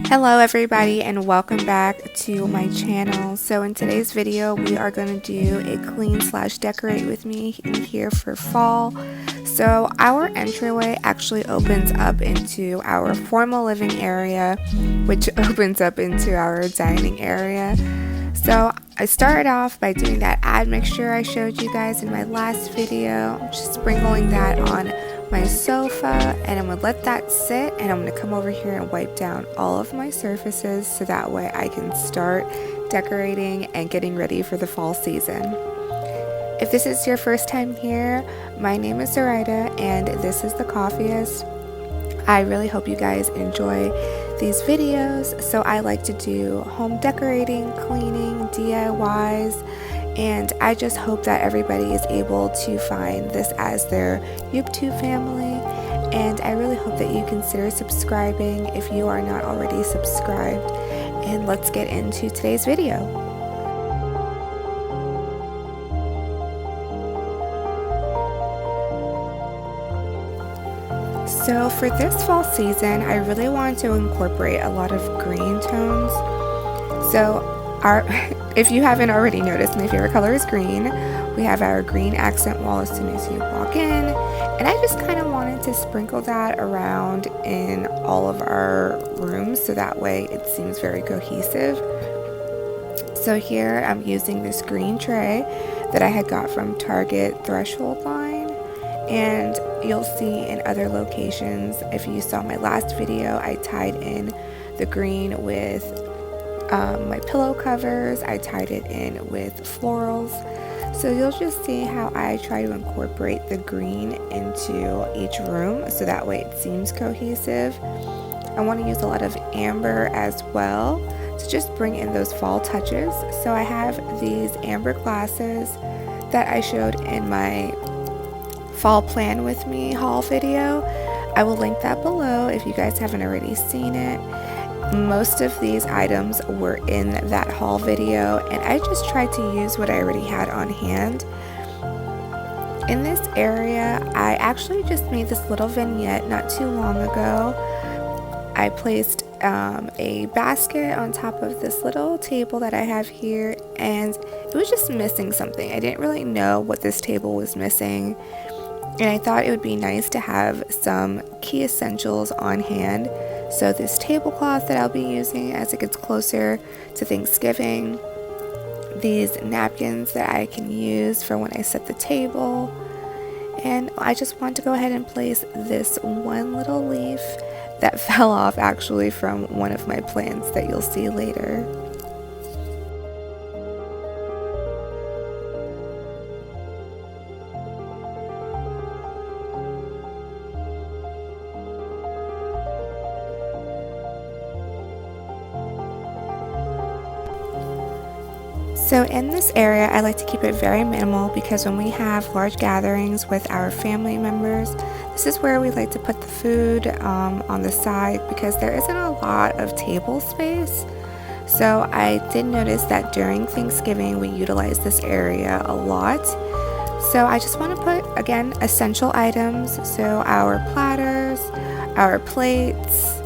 Hello everybody and welcome back to my channel. So in today's video we are going to do a clean slash decorate with me in here for fall. So our entryway actually opens up into our formal living area, which opens up into our dining area. So I started off by doing that admixture I showed you guys in my last video. I'm just sprinkling that on my sofa, and I'm going to let that sit, and I'm going to come over here and wipe down all of my surfaces so that way I can start decorating and getting ready for the fall season. If this is your first time here, my name is Zoraida and this is The Coffeeist. I really hope you guys enjoy these videos. So I like to do home decorating, cleaning, DIYs, and I just hope that everybody is able to find this as their YouTube family. And I really hope that you consider subscribing if you are not already subscribed. And let's get into today's video. So for this fall season, I really wanted to incorporate a lot of green tones. So if you haven't already noticed, my favorite color is green. We have our green accent wall as soon as you walk in, and I just kind of wanted to sprinkle that around in all of our rooms so that way it seems very cohesive. So here I'm using this green tray that I had got from Target Threshold line, and you'll see in other locations, if you saw my last video, I tied in the green with my pillow covers. I tied it in with florals. So you'll just see how I try to incorporate the green into each room so that way it seems cohesive. I want to use a lot of amber as well to just bring in those fall touches. So I have these amber glasses that I showed in my fall plan with me haul video. I will link that below if you guys haven't already seen it. Most of these items were in that haul video, and I just tried to use what I already had on hand. In this area, I actually just made this little vignette not too long ago. I placed a basket on top of this little table that I have here, and it was just missing something. I didn't really know what this table was missing, and I thought it would be nice to have some key essentials on hand. So this tablecloth that I'll be using as it gets closer to Thanksgiving, these napkins that I can use for when I set the table, and I just want to go ahead and place this one little leaf that fell off actually from one of my plants that you'll see later. So in this area, I like to keep it very minimal because when we have large gatherings with our family members, this is where we like to put the food on the side because there isn't a lot of table space. So I did notice that during Thanksgiving, we utilize this area a lot. So I just want to put, again, essential items. So our platters, our plates.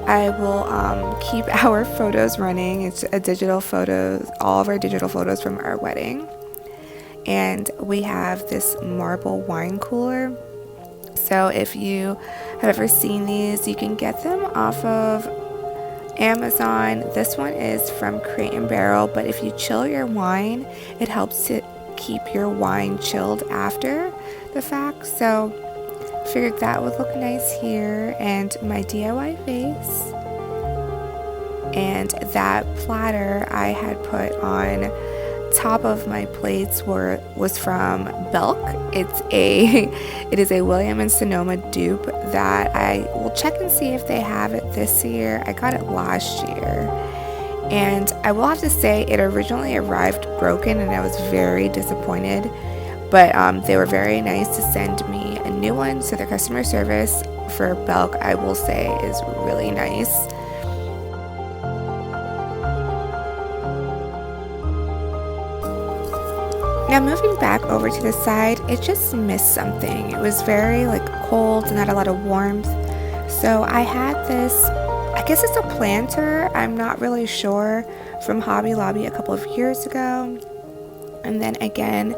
I will keep our photos running. It's a digital photos, all of our digital photos from our wedding. And we have this marble wine cooler. So if you have ever seen these, you can get them off of Amazon. This one is from Crate and Barrel, but if you chill your wine, it helps to keep your wine chilled after the fact. So figured that would look nice here, and my DIY vase, and that platter I had put on top of my plates was from Belk. It is a William & Sonoma dupe that I will check and see if they have it this year. I got it last year, and I will have to say it originally arrived broken and I was very disappointed, but they were very nice to send me a new one. So their customer service for Belk, I will say, is really nice. Now moving back over to the side, it just missed something. It was very cold, not a lot of warmth. So I had this I guess it's a planter, I'm not really sure, from Hobby Lobby a couple of years ago. And then again,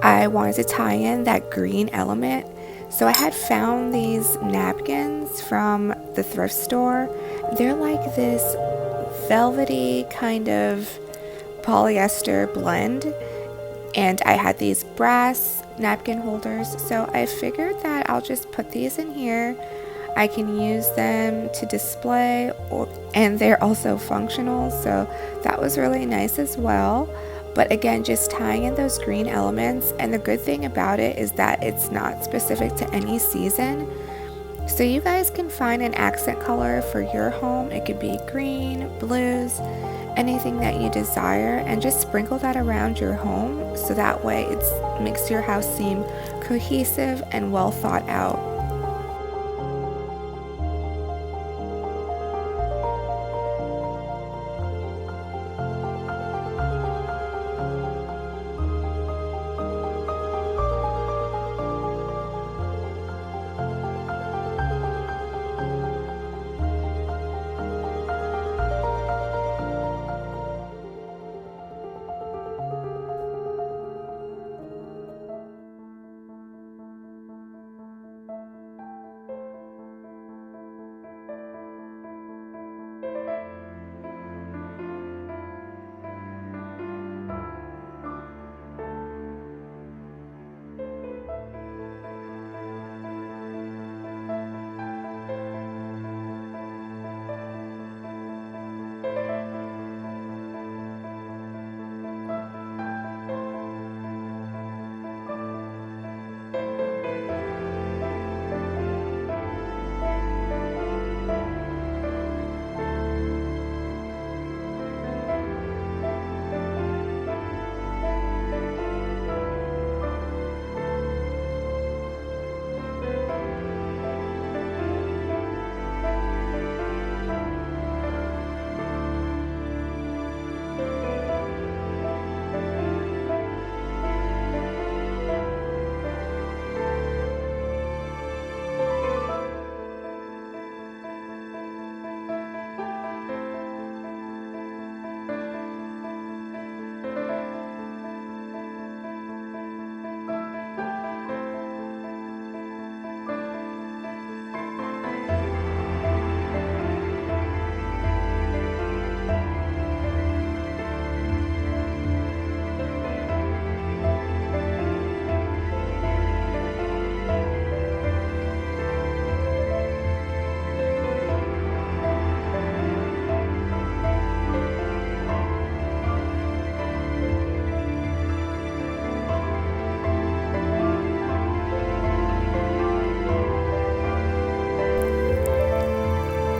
I wanted to tie in that green element. So I had found these napkins from the thrift store. They're like this velvety kind of polyester blend. And I had these brass napkin holders. So I figured that I'll just put these in here. I can use them to display, and they're also functional, so that was really nice as well. But again, just tying in those green elements, and the good thing about it is that it's not specific to any season. So you guys can find an accent color for your home. It could be green, blues, anything that you desire, and just sprinkle that around your home so that way it makes your house seem cohesive and well thought out.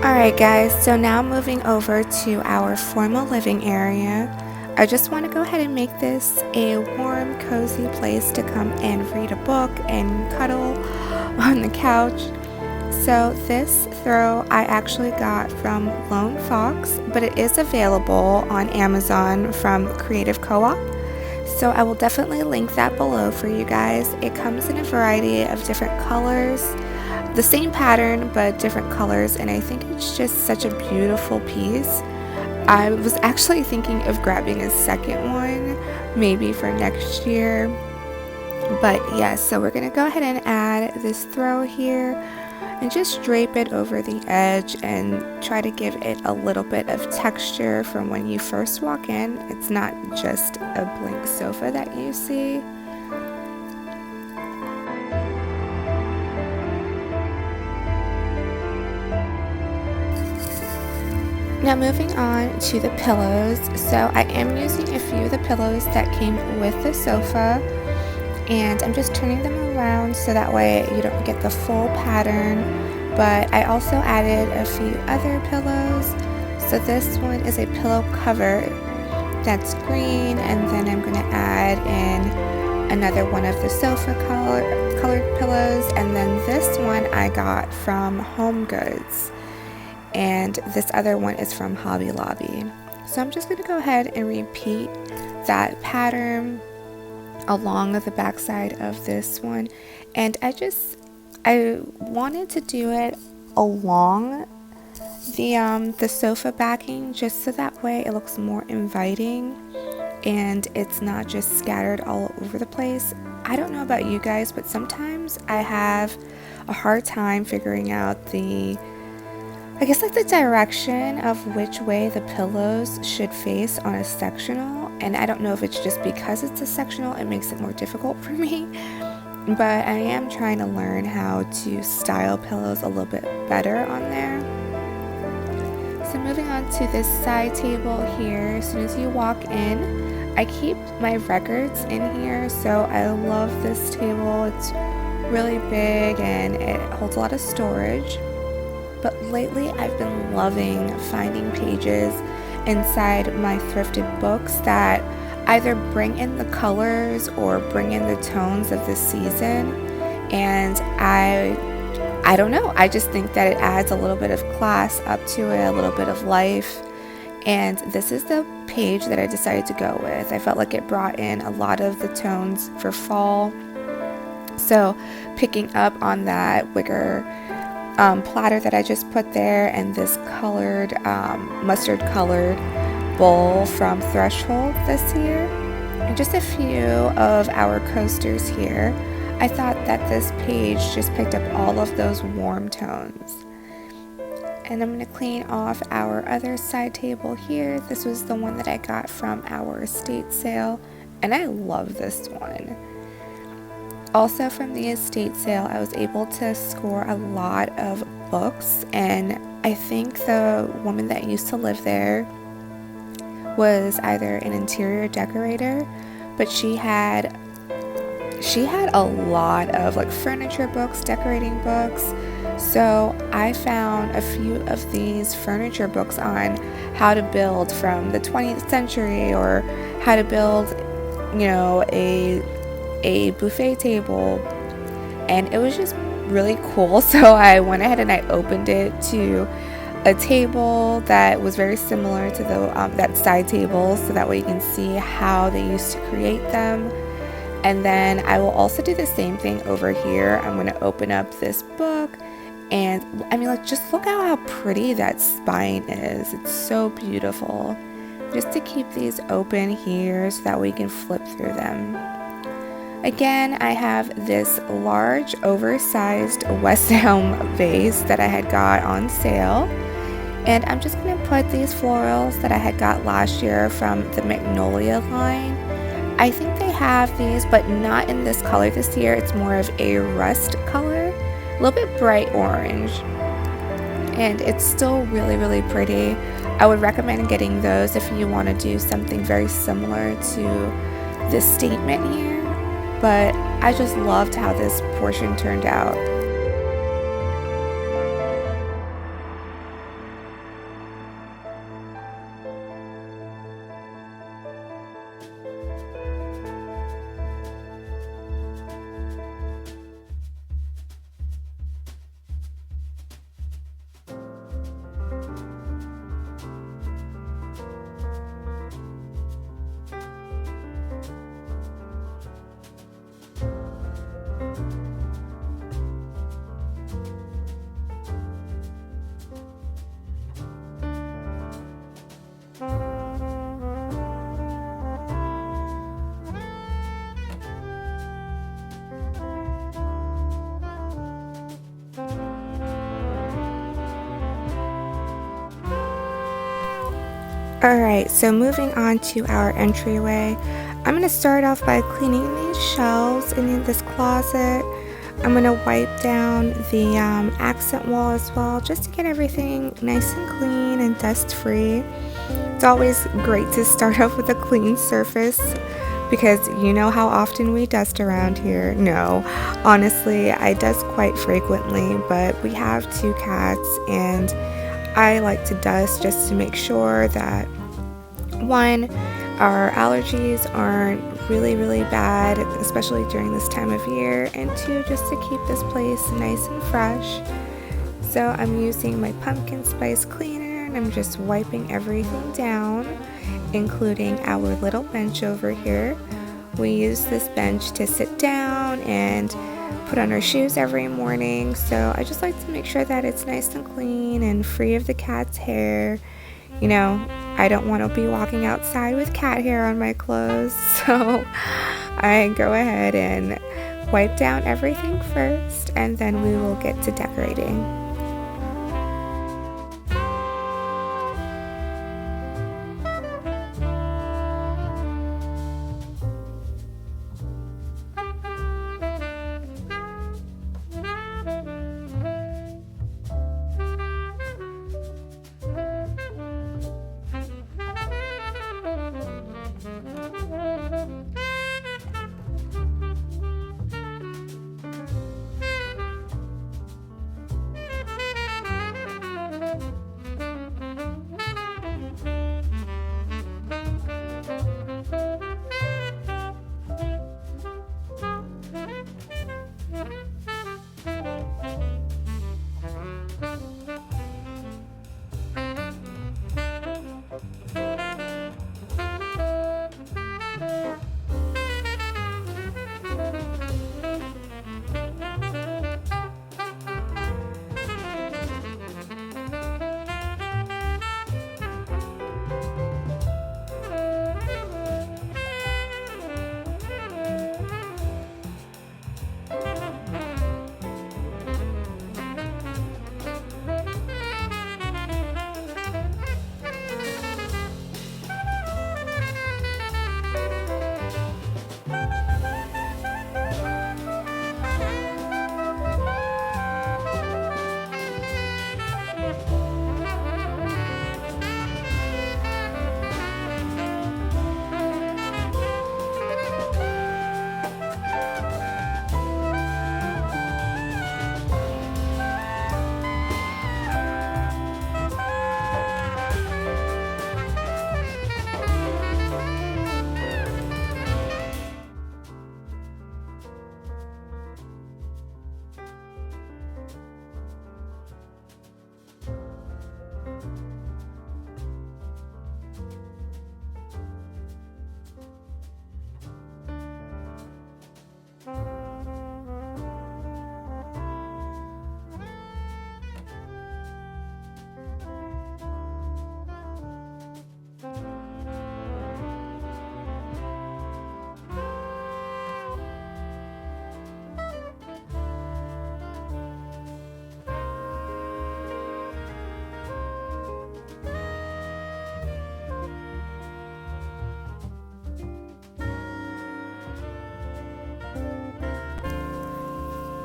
Alright guys, so now moving over to our formal living area. I just want to go ahead and make this a warm, cozy place to come and read a book and cuddle on the couch. So this throw I actually got from Lone Fox, but it is available on Amazon from Creative Co-op. So I will definitely link that below for you guys. It comes in a variety of different colors. The same pattern but different colors, and I think it's just such a beautiful piece. I was actually thinking of grabbing a second one maybe for next year, but yes, so we're gonna go ahead and add this throw here and just drape it over the edge and try to give it a little bit of texture from when you first walk in. It's not just a blank sofa that you see. Now moving on to the pillows. So I am using a few of the pillows that came with the sofa, and I'm just turning them around so that way you don't get the full pattern. But I also added a few other pillows. So this one is a pillow cover that's green, and then I'm going to add in another one of the sofa colored pillows, and then this one I got from Home Goods. And this other one is from Hobby Lobby. So I'm just going to go ahead and repeat that pattern along the back side of this one. And I wanted to do it along the sofa backing, just so that way it looks more inviting and it's not just scattered all over the place. I don't know about you guys, but sometimes I have a hard time figuring out the direction of which way the pillows should face on a sectional, and I don't know if it's just because it's a sectional it makes it more difficult for me, but I am trying to learn how to style pillows a little bit better on there. So moving on to this side table here, as soon as you walk in, I keep my records in here, so I love this table. It's really big and it holds a lot of storage. But lately I've been loving finding pages inside my thrifted books that either bring in the colors or bring in the tones of the season, and I don't know, I just think that it adds a little bit of class up to it, a little bit of life, and this is the page that I decided to go with. I felt like it brought in a lot of the tones for fall, so picking up on that wicker platter that I just put there, and this colored mustard colored bowl from Threshold this year, and just a few of our coasters here. I thought that this page just picked up all of those warm tones. And I'm going to clean off our other side table here. This was the one that I got from our estate sale, and I love this one. Also from the estate sale, I was able to score a lot of books, and I think the woman that used to live there was either an interior decorator, but she had a lot of like furniture books, decorating books. So I found a few of these furniture books on how to build from the 20th century, or how to build, a buffet table, and it was just really cool. So I went ahead and I opened it to a table that was very similar to the that side table, so that way you can see how they used to create them. And then I will also do the same thing over here. I'm going to open up this book, and I mean, like, just look at how pretty that spine is. It's so beautiful. Just to keep these open here so that way you can flip through them. Again, I have this large, oversized West Elm vase that I had got on sale. And I'm just going to put these florals that I had got last year from the Magnolia line. I think they have these, but not in this color this year. It's more of a rust color, a little bit bright orange. And it's still really, really pretty. I would recommend getting those if you want to do something very similar to this statement here. But I just loved how this portion turned out. Alright, so moving on to our entryway, I'm going to start off by cleaning these shelves in this closet. I'm going to wipe down the accent wall as well, just to get everything nice and clean and dust free. It's always great to start off with a clean surface, because you know how often we dust around here. No, honestly, I dust quite frequently, but we have 2 cats, and I like to dust just to make sure that, 1, our allergies aren't really, really bad, especially during this time of year, and 2, just to keep this place nice and fresh. So I'm using my pumpkin spice cleaner, and I'm just wiping everything down, including our little bench over here. We use this bench to sit down and put on our shoes every morning. So I just like to make sure that it's nice and clean and free of the cat's hair. You know, I don't want to be walking outside with cat hair on my clothes, so I go ahead and wipe down everything first, and then we will get to decorating.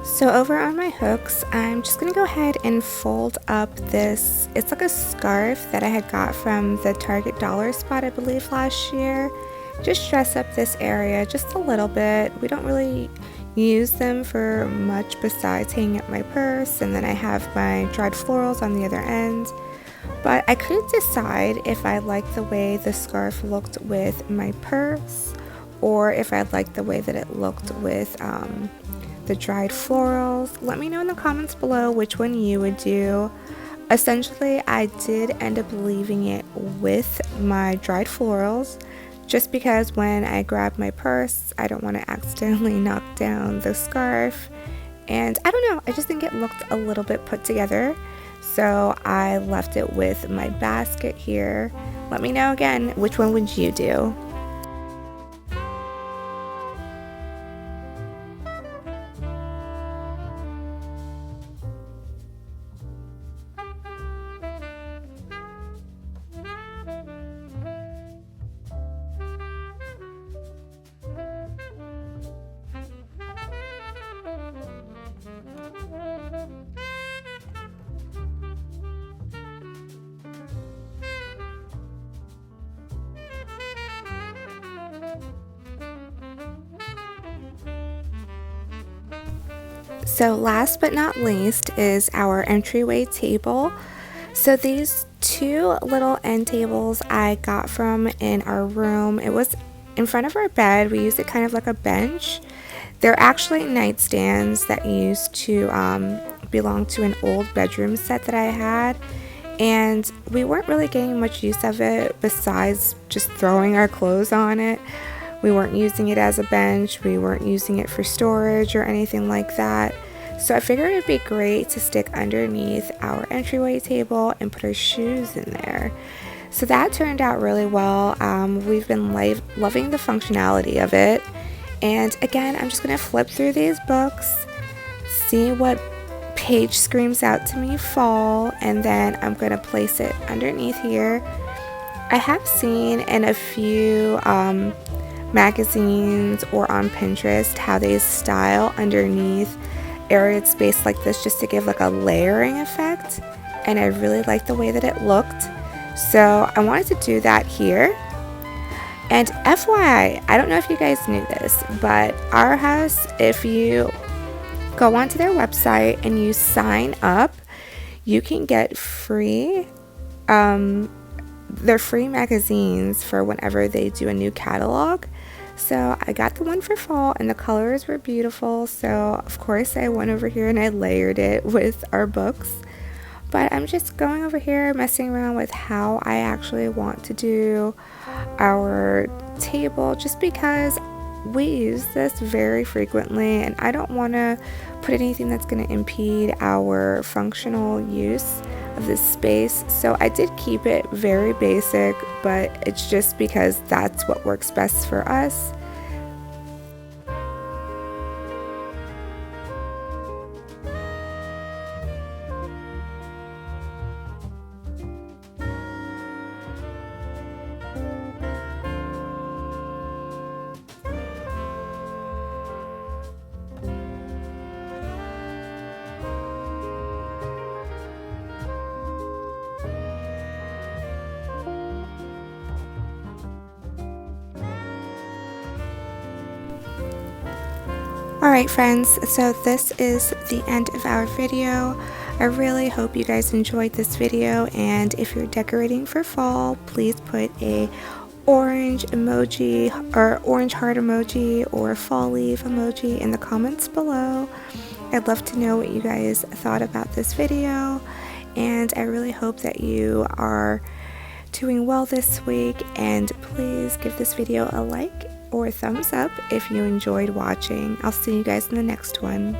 So over on my hooks, I'm just going to go ahead and fold up this, it's like a scarf that I had got from the Target dollar spot, I believe, last year. Just dress up this area just a little bit. We don't really use them for much besides hanging up my purse, and then I have my dried florals on the other end. But I couldn't decide if I liked the way the scarf looked with my purse or if I liked the way that it looked with the dried florals. Let me know in the comments below which one you would do. Essentially, I did end up leaving it with my dried florals just because when I grab my purse, I don't want to accidentally knock down the scarf. And I don't know, I just think it looked a little bit put together. So I left it with my basket here. Let me know again, which one would you do? So last but not least is our entryway table. So these two little end tables I got from in our room. It was in front of our bed. We use it kind of like a bench. They're actually nightstands that used to belong to an old bedroom set that I had. And we weren't really getting much use of it besides just throwing our clothes on it. We weren't using it as a bench, we weren't using it for storage or anything like that. So I figured it'd be great to stick underneath our entryway table and put our shoes in there. So that turned out really well. We've been loving the functionality of it. And again, I'm just going to flip through these books, see what page screams out to me fall, and then I'm going to place it underneath here. I have seen in a few magazines or on Pinterest how they style underneath areas space like this just to give like a layering effect, and I really like the way that it looked, so I wanted to do that here. And FYI, I don't know if you guys knew this, but our house, if you go onto their website and you sign up, you can get free their free magazines for whenever they do a new catalog. So I got the one for fall and the colors were beautiful, so of course I went over here and I layered it with our books. But I'm just going over here messing around with how I actually want to do our table, just because we use this very frequently and I don't want to put anything that's going to impede our functional use of this space. So I did keep it very basic, but it's just because that's what works best for us. Alright friends, so this is the end of our video. I really hope you guys enjoyed this video, and if you're decorating for fall, please put a orange emoji or orange heart emoji or fall leaf emoji in the comments below. I'd love to know what you guys thought about this video, and I really hope that you are doing well this week, and please give this video a like or a thumbs up if you enjoyed watching. I'll see you guys in the next one.